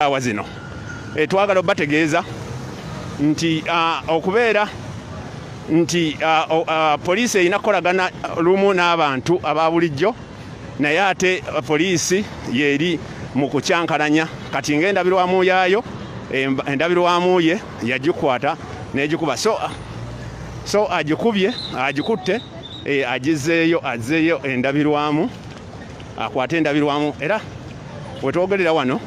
Wazino twagala obategeeza nti okubeera nti poliisi erina kukolagana lumu n'abantu aba bulijjo naye ate poliisi yeri mu kukyankalanya kati ng'endabirwamu yaayo endabirwamu ye yagikwata n'egikuba so agikubye agikutte agizeeyo azzeeyo endabirwamu akwate endabirwamu era wetwogerera wano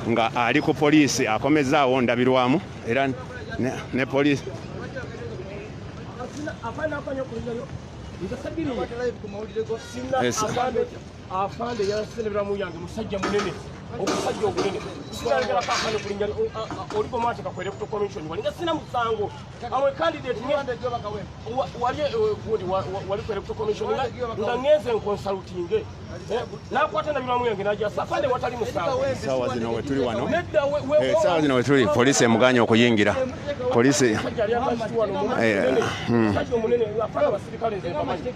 nga ali ku poliisi akomezaawo ndabirwamu era ne poliisi afande yaseleberamu yange musajja munene okusajja ogunene sinagala kakane kulinnya olipo mwache kakwere ku commission walinga sina musango amwe candidate wali kwere ku commission nga ngeze consulting nakwata na biramu yange naja afande watali musango sawa zino wetuli wano sawa zino wetuli poliisi emuganya okuyingira poliisi musajja munene afande basirikale nze bamanyi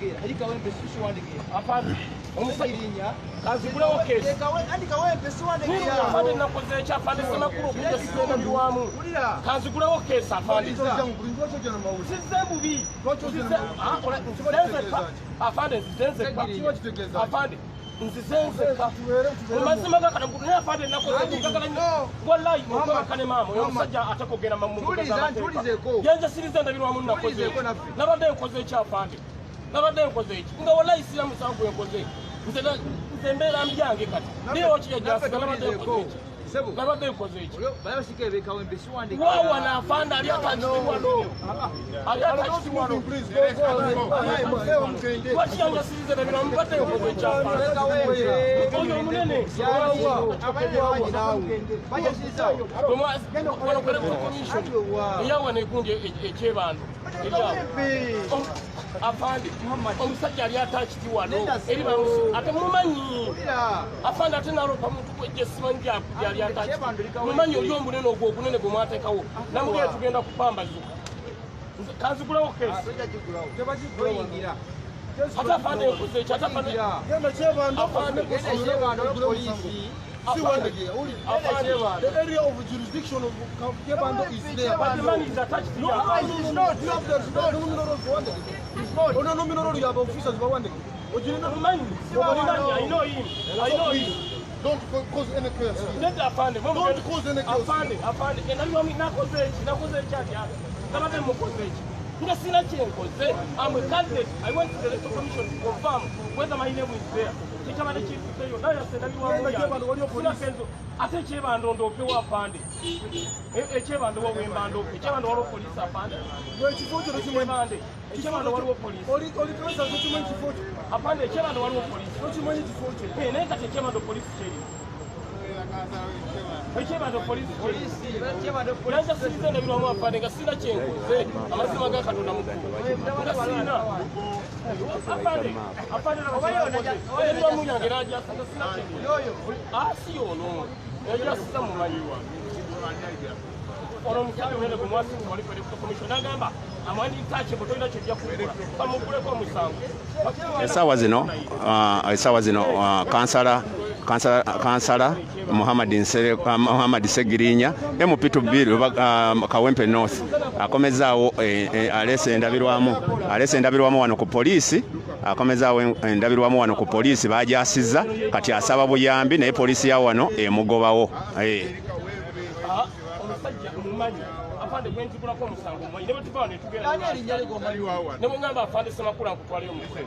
afande omusajja kazigulawo kesi andika wempe siwandegira afande nakoze ekya afande semakulu okujja sisenda biwamu kazigulawo kesi afande sizemubi afande nzizenzeka afande nzizenzeka omazima gakana mkutu naye afande nakoze wallahi mukakane mama oyo omusajja atakogera yenze sirizenda birwamu nakoze nabadde nkoze ekya afande nabadde nkoze eki nga wallahi sira musango enkoze nze mbeera mbyange kati niyo kiyajasiga nabadde nkoze eki wawa naafanda ali atakitiwano ali atakitiwano wakiyanjasirize nebira mbadde nkoze ekyafande oyo omunene wano kwere ku commission eyawa negundi ekyebando afande omusajja ali atakitiwano eri ate mumanyi afande ate nalopa muntu gwejesimanyi byali ataki mumanyi oli omunene ogwo ogunene gwe mwateekawo namugere tugenda kupambazuka kanzigulawo kesi ate afande enkoze ekyo ate afande the area of jurisdiction of Kebando is there. But the man is attached to no, it's not. You have the nominal for one day. It's not. Oh, no, nominal, you have officers for one day. I know him. I know him. Don't cause any chaos. Let the afande. Don't cause any chaos. Afande. And you want me not cause it. Not cause it. Not cause it. I'm a candidate. I went to the electoral commission to confirm whether my name is there. Ate chebando ndo pewa afande echebando wa wembando echebando wa police afande wechifoto chimande echebando wa police oli pesa chimande chifoto afande echebando wa police chimande chifoto neka echebando police cheri echebando police echebando police nja size na biro afande ngasina chenkoze amazima ga katonda mukuru ngasina afande na oyo munyange naja sina yoyo asi ono eja sisa mumanyiwa ono mukyabe mwene kumwasi wali kwere ku commission agamba amwandi tache botoina chejja kukula kamuguleko musango esawa zino kansala Muhammad Segirinya MP2 Kawempe North akomezaawo alese endabirwamu wano ku poliisi akomezaawo endabirwamu wano ku poliisi bajasiza kati asaba buyambi naye poliisi ya wano emugobawo afande kwenti kula ko musango mwe ne batuba ne tugera ne mungamba afande sema kula nkutwale yo muse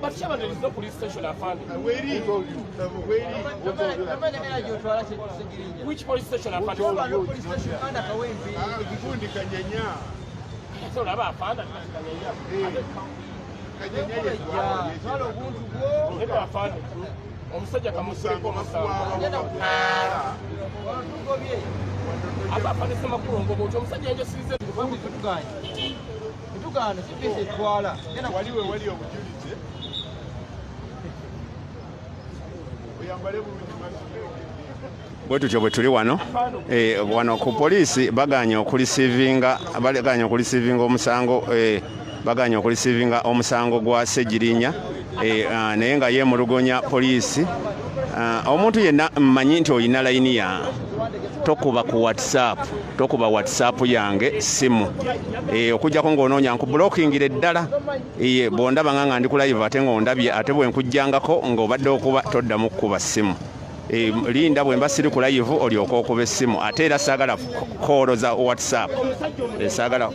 but Cheba, there is no police station afande which police station afande police station under Kawempe ikikundi kanyanya so laba afande kanyanya kanyanya salo buntu go ne afande omusajja kamuseko musango aba afande sema kulongo bo omusajja nje size tufundi tutugana sipese twala tena waliwe wali obujulize oyambale bwetutyo bwe tuli wano wano ku poliisi baganya okulisivinga omusango baganya okulisivinga omusango gwa Segirinya naye nga yeemulugunya poliisi. Omuntu yenna mmanyi nti olina layini ya tokuba ku whatsapp yange simu okujjako ng'onoonya nkubulookingira eddala bw'ondaba nga ndi ku live ate ng'ondabye ate bwe nkujjangako ng'obadde okuba toddamu kukuba simu. Linda bwe mba siri ku live olyoka okuba essimu ate era saagala koolo za whatsapp saagala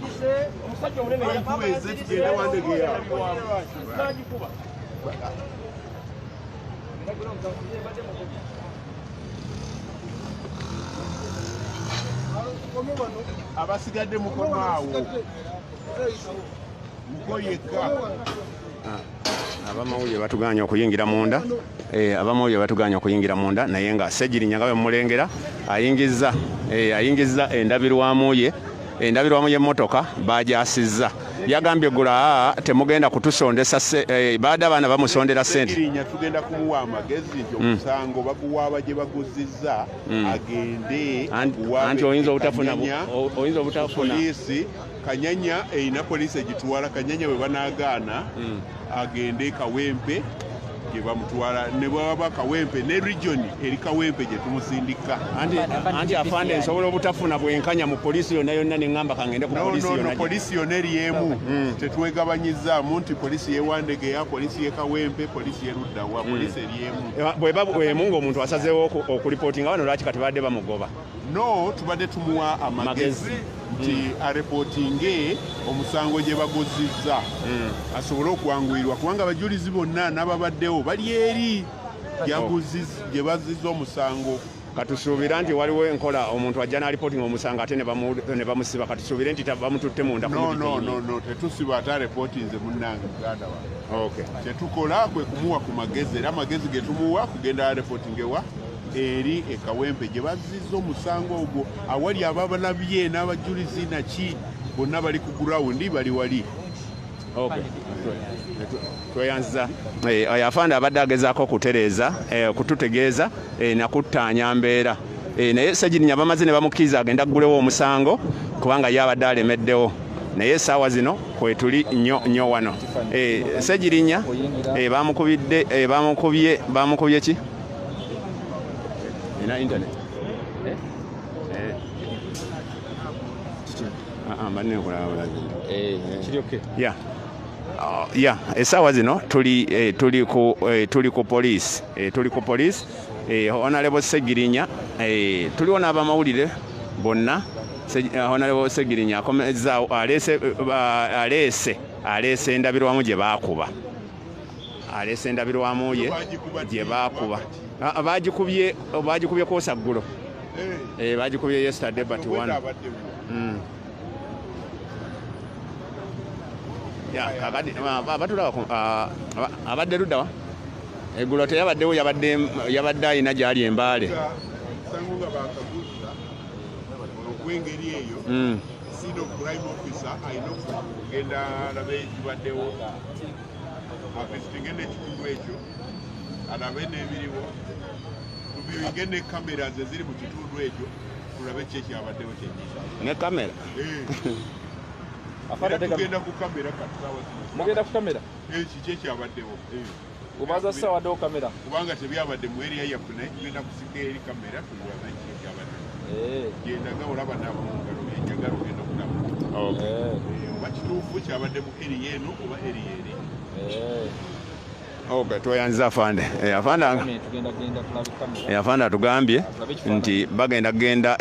abasigadde mukomaawo mukoyeka abamawulire batuganya okuyingira munda naye nga Ssegirinya nga bwe mumulengera ayingizza endabirwamu y'emmotoka bagyasizza. Yagambye gula temugenda kutusondesa baada abaana bamusondera ssente. Ssegirinya tugenda kumuwa amagezi nti omusango baguwaaba gye baguzizza agende anti oyinza obutafuna poliisi. Kanyanya erina poliisi egitwala Kanyanya bwe banaagaana agende Kawempe gye bamutwala ne bwaba Kawempe ne region eri Kawempe gye tumusindika. Anti afande nsobola obutafuna bwenkanya mu poliisi yonna neŋŋamba kangende ku poliisi yonna. Poliisi yonna eri emu tetwegabanyizaamu nti poliisi y'Ewandegeya, poliisi y'e Kawempe, poliisi y'e Luddawa, poliisi eri emu. Bweba emu ng'omuntu asazeewo okulipootinga wano lwaki kati badde bamugoba? No, tubadde tumuwa amagezi nti arepootinge omusango gye bagozizza asobole okwanguirwa kubanga abajulizi bonna n'ababaddewo bali eri gye bazizza omusango. Katusuubira nti waliwo enkola omuntu ajja n'alipootinga omusango ate ne bamusiba. Katusuubire nti bamututte munda. No, tetusiba ate arepootinze munnange muganda wa. Kyetukola kwe kumuwa ku magezi era amagezi ge tumuwa kugenda arepootingewa eri e Kawempe gye bazizza omusango ogwo awali ababalabye n'abajulizi naki bonna bali ku gurawundi bali wali. Tweyanza afande abadde agezaako okutereeza kututegeeza nakuttaanya mbeera naye Ssegirinya bamaze ne bamukkiriza agenda aggulewo omusango kubanga ye abadde alemeddewo naye essaawa zino kwe tuli nnyo wano. Ssegirinya bamukubye ki? Ina internet? Essaawa zino tuli ku poliisi. Honorable Ssegirinya tuliwo n'abamawulire bonna. Honorable Ssegirinya akomezzaawo aleese endabirwamu gye baakuba. Aleese endabirwamu ye gye baakuba. Bagikubye kwosa ggulo. Bagikubye yesterday but one. Abadde luddawa eggulo teyabaddewo yabadde alina gyali embaale. Sango nga bakaguza okwengeri eyo sino prime officer ayina okugenda alabe ekibaddewo akasitingende ekitundu ekyo alabe n'ebiriwo tubinge ne kamera eziri mu kitundu ekyo tulabe ki ekyabaddewo kyennyini ne kamera. Tugenda ku kamera katusawa mugenda ku kamera kiki ekyabaddewo ubaza sawa ddewo kamera kubanga tebyabadde mu area yaffe naye tugenda kusika eri kamera tulabe ki ekyabaddewo gendaga olaba nabo mu ngalo enjagala ogenda okulaba oba kituufu kyabadde mu area eno oba area eri. Tweyanza afande. Afande atugambye nti bagenda kugenda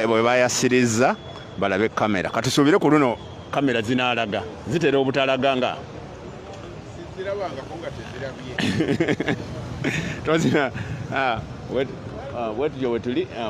bwe bayasirizza balabe kamera. Katusuubire ku luno kamera zinaalaga zitera obutalaga nga zirabangako nga tezirabye tozina wetujjo wetuli